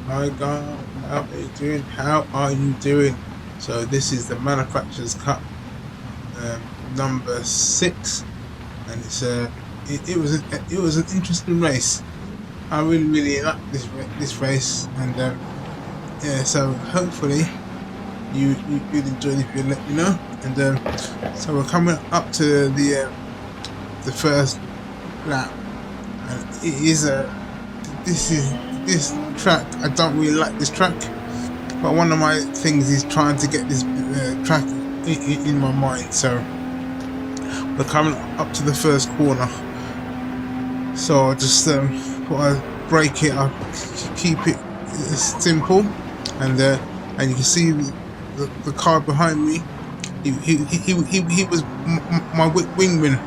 Hi guys, how are you doing? How are you doing? So this is the Manufacturers Cup number 6, and it was an interesting race. I really liked this race, and yeah. So hopefully you'd enjoy it if you let me know. And so we're coming up to the first lap, and it is this track. I don't really like this track. But one of my things is trying to get this track in my mind. So we're coming up to the first corner. So I just thought I'd break it up, keep it simple, and you can see the car behind me. He was my wingman.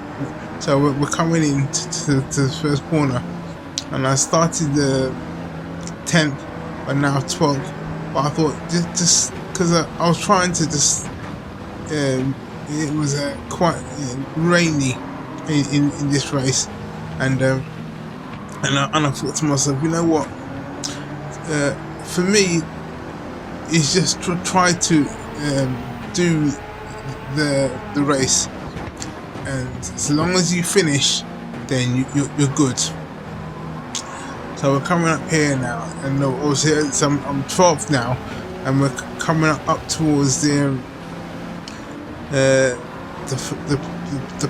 So we're coming in to the first corner, and I started the 10th, but now 12th. But I thought just because I was trying to just it was quite rainy in this race, and I thought to myself, you know what, for me it's just try to do the race, and so long as you finish, then you're good. So we're coming up here now, and obviously I'm 12th now, and we're coming up towards the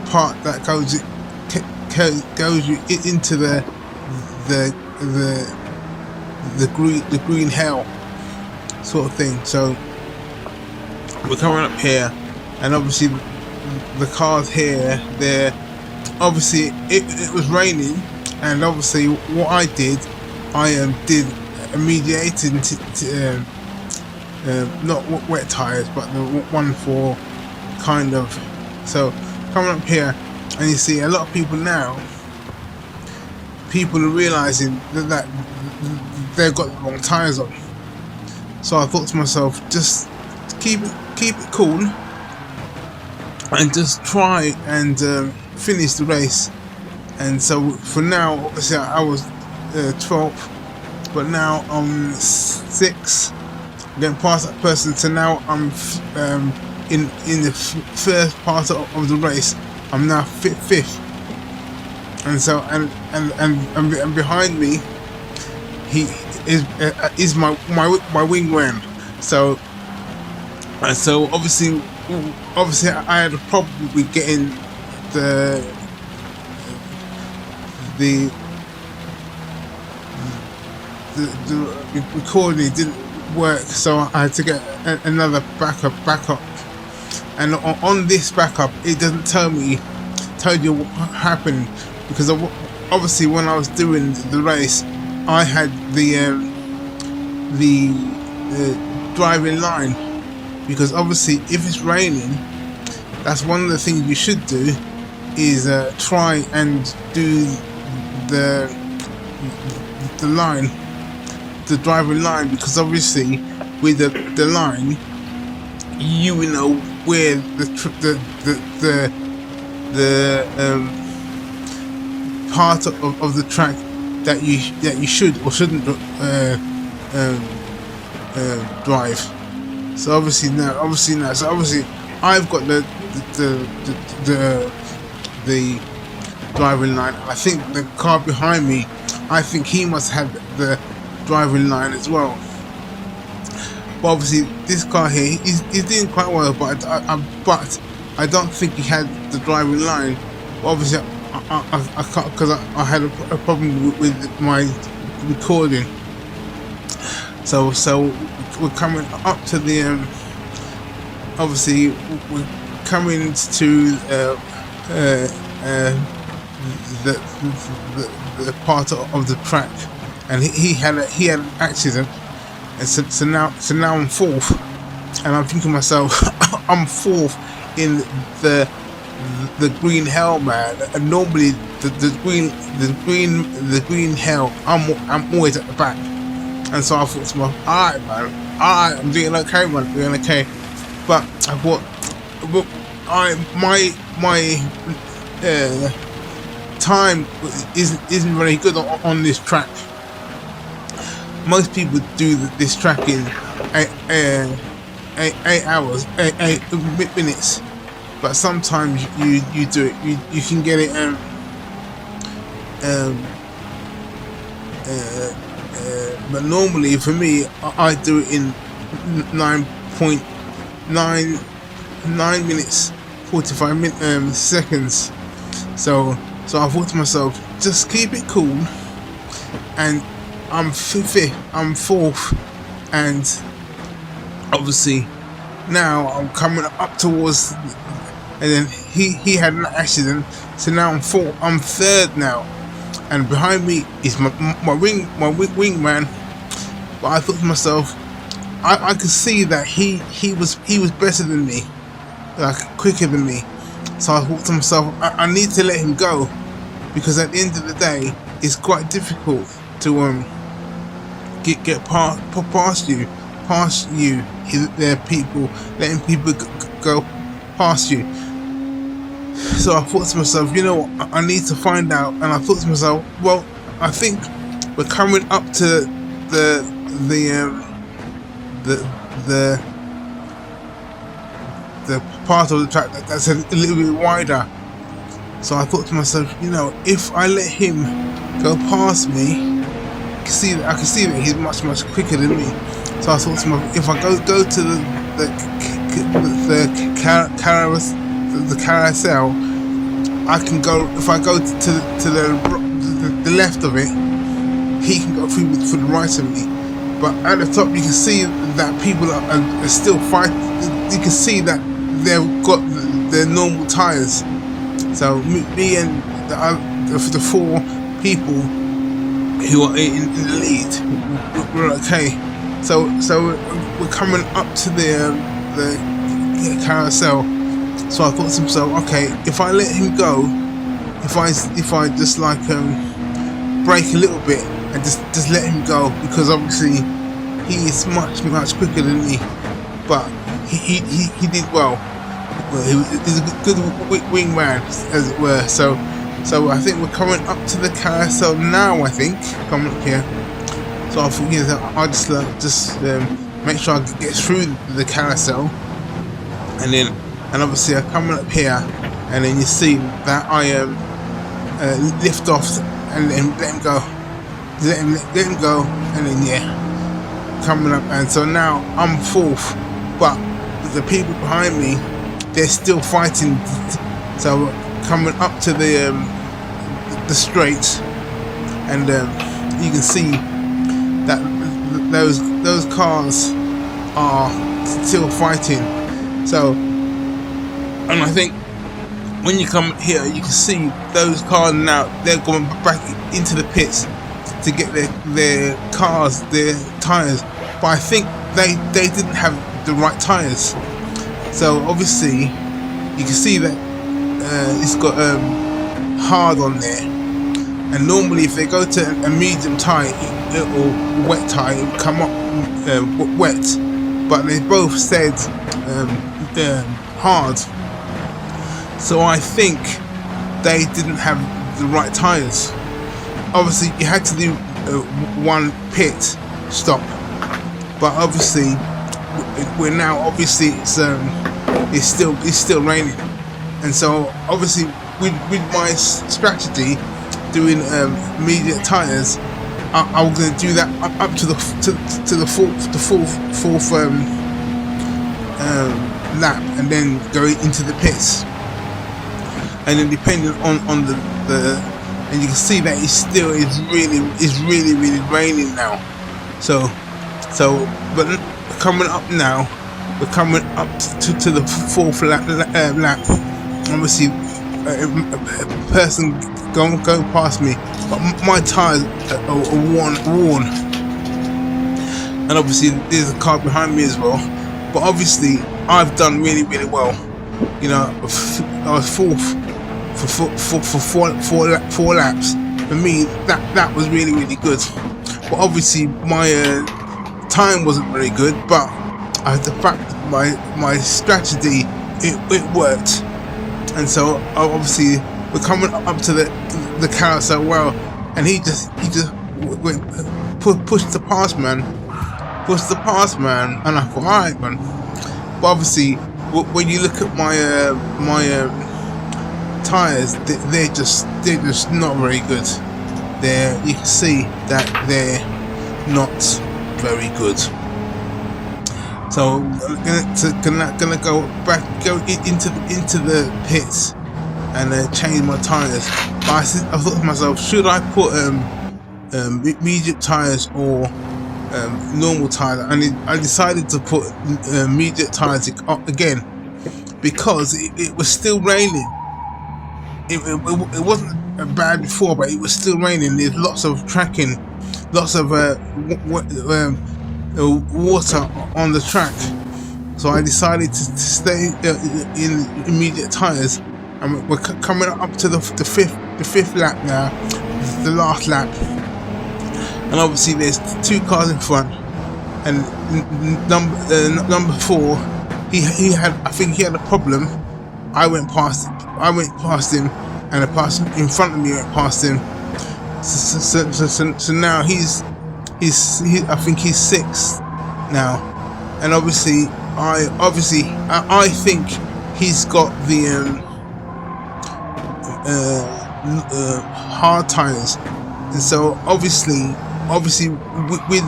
part that goes you into the green hell sort of thing. So we're coming up here, and obviously the cars here, they're obviously it was raining. And obviously, what I did did a mediating, not wet tires, but the one for kind of. So coming up here, and you see a lot of people now. People are realizing that they've got the wrong tires on. So I thought to myself, just keep it cool, and just try and finish the race. And so for now, obviously I was 12th, but now I'm 6th, getting past that person. So now I'm in the first part of the race. I'm now 5th, and so and behind me, he is my wingman. So obviously I had a problem with getting the recording didn't work, so I had to get another backup, and on this backup it doesn't tell you what happened, because obviously when I was doing the race I had the driving line, because obviously if it's raining, that's one of the things you should do, is try and do the line, the driving line, because obviously with the line, you know where the part of the track that you should or shouldn't drive. So obviously I've got the driving line, and I think the car behind me, I think he must have the driving line as well. But obviously this car here, he's doing quite well, but I don't think he had the driving line. But obviously I can't, because I had a problem with my recording. So we're coming up to the obviously we're coming to the part of the track, and he had an accident, and so now I'm 4th, and I'm thinking to myself, I'm 4th in the green hell, man. And normally the green hell, I'm always at the back, and so I thought to myself, alright man, I'm doing okay, man, doing okay. But I thought, my time isn't very good on this track. most people do this track in 8 hours, 8 minutes, but sometimes you do it. You can get it. But normally for me, I do it in 9.9 minutes 45 seconds. So I thought to myself, just keep it cool. And I'm fifth, I'm fourth, and obviously now I'm coming up towards, and then he had an accident, so now I'm third now, and behind me is my wingman. But I thought to myself, I could see that he was better than me, like quicker than me. So I thought to myself, I need to let him go, because at the end of the day, it's quite difficult to get past you. There are people letting people go past you. So I thought to myself, you know what, I need to find out. And I thought to myself, well, I think we're coming up to the part of the track that's a little bit wider. So I thought to myself, you know, if I let him go past me, I can see that he's much quicker than me. So I thought to myself, if I go to the carousel, I can go. If I go to the left of it, he can go through the right of me. But at the top, you can see that people are still fighting. You can see that they've got their normal tires. So me and the four people who are in the lead, we're okay. So we're coming up to the carousel. So I thought to myself, okay, if I let him go, if I just like brake a little bit and just let him go, because obviously he is much quicker than me, but he did well. He's a good wingman, as it were. So I think we're coming up to the carousel now. I think coming up here. So I thought, yeah, I'll just make sure I get through the carousel, and obviously I come up here, and then you see that I lift off and then let him go, let him go, and then coming up, and so now I'm fourth, but the people behind me, they're still fighting. So coming up to the straight, and you can see that those cars are still fighting. So, and I think when you come here, you can see those cars now, they're going back into the pits to get their cars, their tires. But I think they didn't have the right tires. So obviously you can see that it's got hard on there, and normally if they go to a medium tire or wet tire, it will come up wet, but they both said hard. So I think they didn't have the right tires. Obviously you had to do one pit stop, but obviously we're now, obviously it's still raining, and so obviously with my strategy doing immediate tires, I'm going to do that up to the fourth lap, and then go into the pits, and then depending on the and you can see that it's really raining now. So but coming up now, we're coming up to the fourth lap. Obviously a person going past me, but my tires are worn, and obviously there's a car behind me as well. But obviously I've done really well. You know, I was fourth for four laps. For me, that was really good. But obviously my time wasn't very good, but the fact my strategy, it worked. And so obviously we're coming up to the carousel well, and he just went, pushed the pass man, and I thought, alright man. But obviously, when you look at my tires, they're just not very good. You can see that they're not very good. So I'm gonna go into the pits and change my tires. But I thought to myself, should I put medium tires or normal tires? And I decided to put medium tires again because it was still raining. It wasn't bad before, but it was still raining. There's lots of tracking, lots of water on the track. So I decided to stay in immediate tires, and we're coming up to the fifth lap now, the last lap. And obviously there's two cars in front, and number 4, he had, I think he had a problem. I went past him, and the person in front of me went past him. So now he's I think he's 6th now, and obviously I think he's got the hard tires, and so obviously with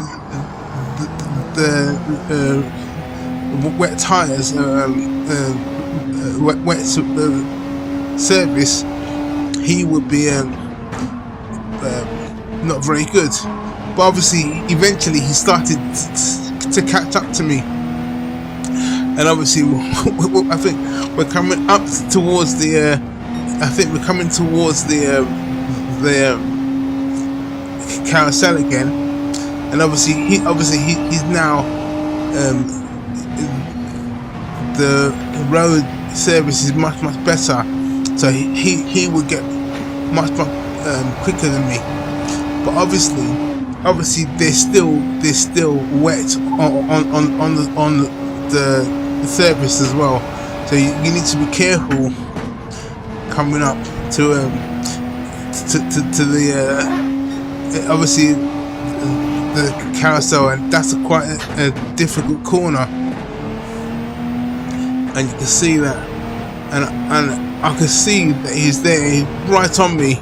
the wet tires, wet service, he would be not very good. But obviously eventually he started to catch up to me, and obviously I think we're coming up towards the carousel again, and obviously he's now the road service is much better, so he would get much quicker than me. But obviously they're still wet on the surface as well, so you need to be careful coming up to the obviously the carousel, and that's quite a difficult corner, and you can see that, and I can see that he's there right on me,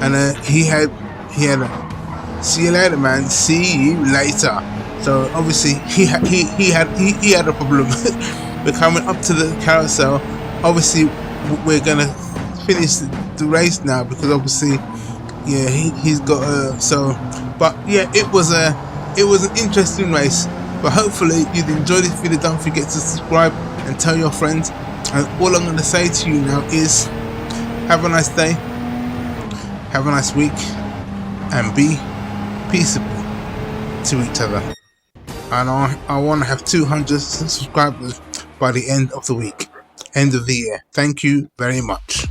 and he had see you later man, see you later. So obviously he had a problem. We're coming up to the carousel. Obviously we're gonna finish the race now, because obviously he's got but yeah, it was an interesting race. But hopefully you'd enjoy this video. Don't forget to subscribe and tell your friends, and all I'm going to say to you now is have a nice day, have a nice week, and be peaceable to each other. And I want to have 200 subscribers by the end of the week, end of the year. Thank you very much.